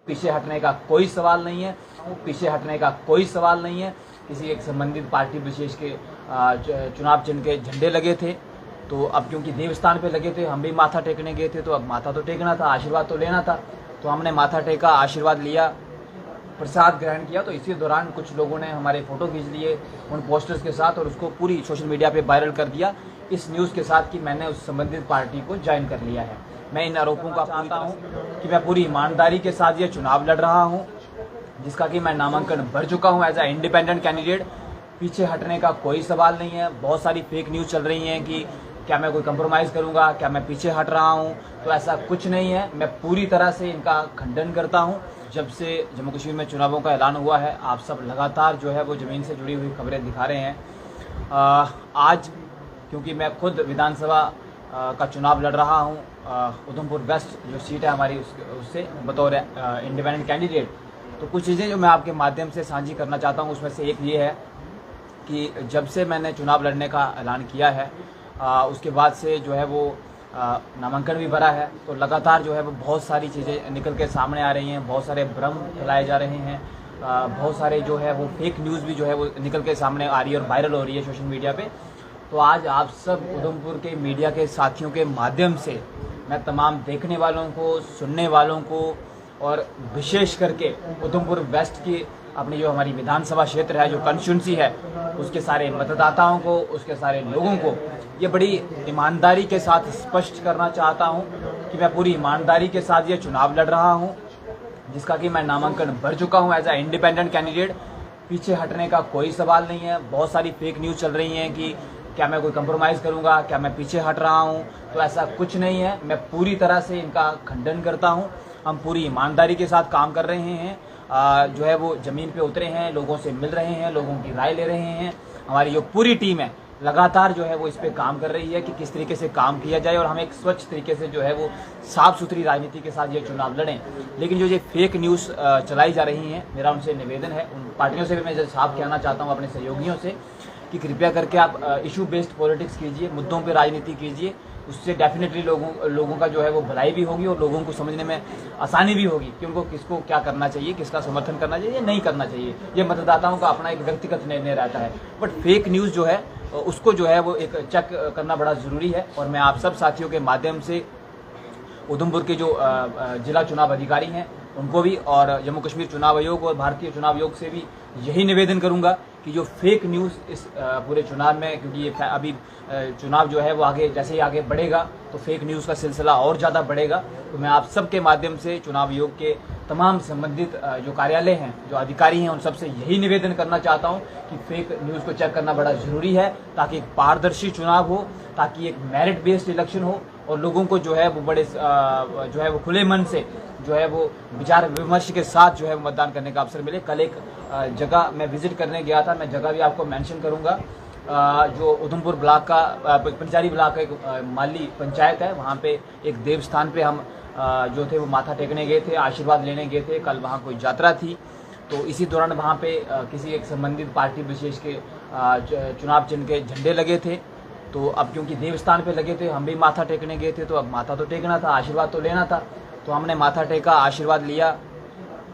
पीछे हटने का कोई सवाल नहीं है, पीछे हटने का कोई सवाल नहीं है। किसी एक संबंधित पार्टी विशेष के चुनाव चिन्ह के झंडे लगे थे, तो अब क्योंकि देवस्थान पे लगे थे, हम भी माथा टेकने गए थे, तो अब माथा तो टेकना था, आशीर्वाद तो लेना था। तो हमने माथा टेका, आशीर्वाद लिया, प्रसाद ग्रहण किया। तो इसी दौरान कुछ लोगों ने हमारे फोटो खींच लिए उन पोस्टर्स के साथ और उसको पूरी सोशल मीडिया पे वायरल कर दिया, इस न्यूज़ के साथ कि मैंने उस संबंधित पार्टी को ज्वाइन कर लिया है। मैं इन आरोपों का चाहता हूँ कि मैं पूरी ईमानदारी के साथ ये चुनाव लड़ रहा हूँ, जिसका कि मैं नामांकन भर चुका हूँ एज ए इंडिपेंडेंट कैंडिडेट। पीछे हटने का कोई सवाल नहीं है। बहुत सारी फेक न्यूज़ चल रही हैं कि क्या मैं कोई कंप्रोमाइज़ करूंगा, क्या मैं पीछे हट रहा हूं, तो ऐसा कुछ नहीं है। मैं पूरी तरह से इनका खंडन करता हूं। जब से जम्मू कश्मीर में चुनावों का ऐलान हुआ है, आप सब लगातार जो है वो ज़मीन से जुड़ी हुई खबरें दिखा रहे हैं। आज क्योंकि मैं खुद विधानसभा का चुनाव लड़ रहा हूं, उधमपुर वेस्ट जो सीट है हमारी उससे बतौर इंडिपेंडेंट कैंडिडेट, तो कुछ चीज़ें जो मैं आपके माध्यम से साझी करना चाहता हूं, उसमें से एक ये है कि जब से मैंने चुनाव लड़ने का ऐलान किया है, उसके बाद से जो है वो नामांकन भी भरा है, तो लगातार जो है वो बहुत सारी चीज़ें निकल के सामने आ रही हैं, बहुत सारे भ्रम फैलाए जा रहे हैं, बहुत सारे जो है वो फेक न्यूज़ भी जो है वो निकल के सामने आ रही है और वायरल हो रही है सोशल मीडिया पे। तो आज आप सब उधमपुर के मीडिया के साथियों के माध्यम से मैं तमाम देखने वालों को, सुनने वालों को और विशेष करके उधमपुर वेस्ट की अपनी जो हमारी विधानसभा क्षेत्र है, जो कंस्टिट्यूंसी है, उसके सारे मतदाताओं को, उसके सारे लोगों को ये बड़ी ईमानदारी के साथ स्पष्ट करना चाहता हूं कि मैं पूरी ईमानदारी के साथ ये चुनाव लड़ रहा हूं, जिसका कि मैं नामांकन भर चुका हूं एज ए इंडिपेंडेंट कैंडिडेट। पीछे हटने का कोई सवाल नहीं है। बहुत सारी फेक न्यूज़ चल रही हैं कि क्या मैं कोई कंप्रोमाइज़ करूंगा, क्या मैं पीछे हट रहा हूं, तो ऐसा कुछ नहीं है। मैं पूरी तरह से इनका खंडन करता हूं। हम पूरी ईमानदारी के साथ काम कर रहे हैं, जो है वो ज़मीन पे उतरे हैं, लोगों से मिल रहे हैं, लोगों की राय ले रहे हैं। हमारी जो पूरी टीम है लगातार जो है वो इस पे काम कर रही है कि किस तरीके से काम किया जाए और हम एक स्वच्छ तरीके से जो है वो साफ सुथरी राजनीति के साथ ये चुनाव लड़ें। लेकिन जो ये फेक न्यूज़ चलाई जा रही हैं, मेरा उनसे निवेदन है, उन पार्टियों से भी मैं साफ कहना चाहता हूँ, अपने सहयोगियों से, कि कृपया करके आप इशू बेस्ड पॉलिटिक्स कीजिए, मुद्दों पर राजनीति कीजिए। उससे डेफिनेटली लोगों का जो है वो भलाई भी होगी और लोगों को समझने में आसानी भी होगी कि उनको किसको क्या करना चाहिए, किसका समर्थन करना चाहिए, नहीं करना चाहिए। ये मतदाताओं का अपना एक व्यक्तिगत निर्णय रहता है। बट फेक न्यूज़ जो है उसको जो है वो एक चेक करना बड़ा ज़रूरी है। और मैं आप सब साथियों के माध्यम से उधमपुर के जो जिला चुनाव अधिकारी हैं उनको भी, और जम्मू कश्मीर चुनाव आयोग और भारतीय चुनाव आयोग से भी यही निवेदन करूंगा कि जो फेक न्यूज़ इस पूरे चुनाव में, क्योंकि ये अभी चुनाव जो है वो आगे जैसे ही आगे बढ़ेगा तो फेक न्यूज़ का सिलसिला और ज़्यादा बढ़ेगा। तो मैं आप सब के माध्यम से चुनाव आयोग के तमाम संबंधित जो कार्यालय हैं, जो अधिकारी हैं, उन सबसे यही निवेदन करना चाहता हूं कि फेक न्यूज़ को चेक करना बड़ा ज़रूरी है, ताकि एक पारदर्शी चुनाव हो, ताकि एक मेरिट बेस्ड इलेक्शन हो और लोगों को जो है वो बड़े जो है वो खुले मन से जो है वो विचार विमर्श के साथ जो है मतदान करने का अवसर मिले। कल एक जगह मैं विजिट करने गया था, मैं जगह भी आपको मेंशन करूंगा, जो उधमपुर ब्लॉक का पंचारी ब्लॉक का एक माली पंचायत है, वहाँ पे एक देवस्थान पे हम जो थे वो माथा टेकने गए थे, आशीर्वाद लेने गए थे। कल वहाँ कोई यात्रा थी, तो इसी दौरान वहाँ पे किसी एक संबंधित पार्टी विशेष के चुनाव चिन्ह के झंडे लगे थे, तो अब क्योंकि देवस्थान पे लगे थे, हम भी माथा टेकने गए थे, तो अब माथा तो टेकना था, आशीर्वाद तो लेना था। तो हमने माथा टेका, आशीर्वाद लिया,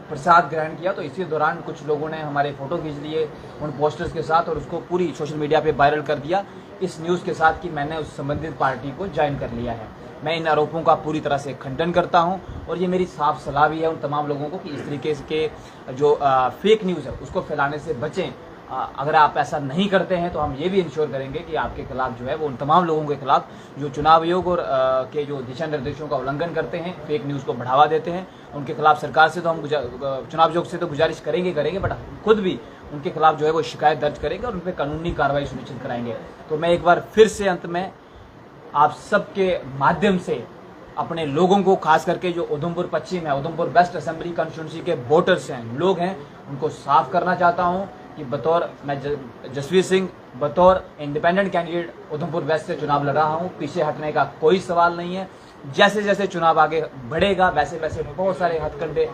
प्रसाद ग्रहण किया। तो इसी दौरान कुछ लोगों ने हमारे फोटो खींच लिए उन पोस्टर्स के साथ और उसको पूरी सोशल मीडिया पे वायरल कर दिया, इस न्यूज़ के साथ कि मैंने उस संबंधित पार्टी को ज्वाइन कर लिया है। मैं इन आरोपों का पूरी तरह से खंडन करता हूं और ये मेरी साफ सलाह भी है उन तमाम लोगों को कि इस तरीके के जो फेक न्यूज़ है उसको फैलाने से बचें। अगर आप ऐसा नहीं करते हैं तो हम ये भी इंश्योर करेंगे कि आपके खिलाफ जो है वो उन तमाम लोगों के खिलाफ जो चुनाव आयोग और के जो दिशा निर्देशों का उल्लंघन करते हैं, फेक न्यूज़ को बढ़ावा देते हैं, उनके खिलाफ सरकार से तो हम चुनाव आयोग से तो गुजारिश करेंगे, बट खुद भी उनके खिलाफ जो है वो शिकायत दर्ज करेंगे और उन पर कानूनी कार्रवाई सुनिश्चित कराएंगे। तो मैं एक बार फिर से अंत में आप सबके माध्यम से अपने लोगों को, खास करके जो उधमपुर पश्चिम है, उधमपुर वेस्ट असेंबली कंस्टिट्यूंसी के वोटर्स हैं, लोग हैं, उनको साफ करना चाहता हूं कि बतौर मैं जसवीर सिंह बतौर इंडिपेंडेंट कैंडिडेट उधमपुर वेस्ट से चुनाव लड़ रहा हूं। पीछे हटने का कोई सवाल नहीं है। जैसे जैसे चुनाव आगे बढ़ेगा वैसे वैसे बहुत सारे हथकंडे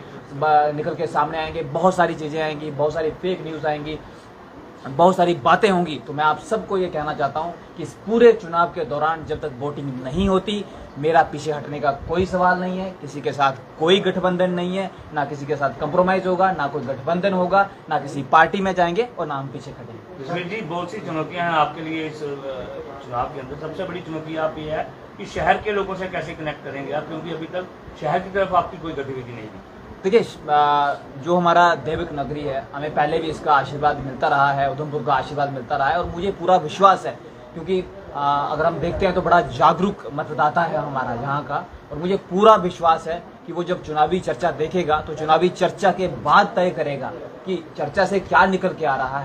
निकल के सामने आएंगे, बहुत सारी चीज़ें आएंगी, बहुत सारी फेक न्यूज़ आएंगी, बहुत सारी बातें होंगी, तो मैं आप सबको ये कहना चाहता हूं कि इस पूरे चुनाव के दौरान जब तक वोटिंग नहीं होती, मेरा पीछे हटने का कोई सवाल नहीं है। किसी के साथ कोई गठबंधन नहीं है, ना किसी के साथ कंप्रोमाइज होगा, ना कोई गठबंधन होगा, ना किसी पार्टी में जाएंगे और ना हम पीछे खड़ेंगे। सुमित जी, बहुत सी चुनौतियां हैं आपके लिए इस चुनाव के अंदर। सबसे बड़ी चुनौती आप ये है कि शहर के लोगों से कैसे कनेक्ट करेंगे आप, क्योंकि अभी तक शहर की तरफ आपकी कोई गतिविधि नहीं है। देखिए, जो हमारा दैविक नगरी है, हमें पहले भी इसका आशीर्वाद मिलता रहा है, उधमपुर का आशीर्वाद मिलता रहा है और मुझे पूरा विश्वास है, क्योंकि अगर हम देखते हैं तो बड़ा जागरूक मतदाता है हमारा यहाँ का, और मुझे पूरा विश्वास है कि वो जब चुनावी चर्चा देखेगा तो चुनावी चर्चा के बाद तय करेगा कि चर्चा से क्या निकल के आ रहा है।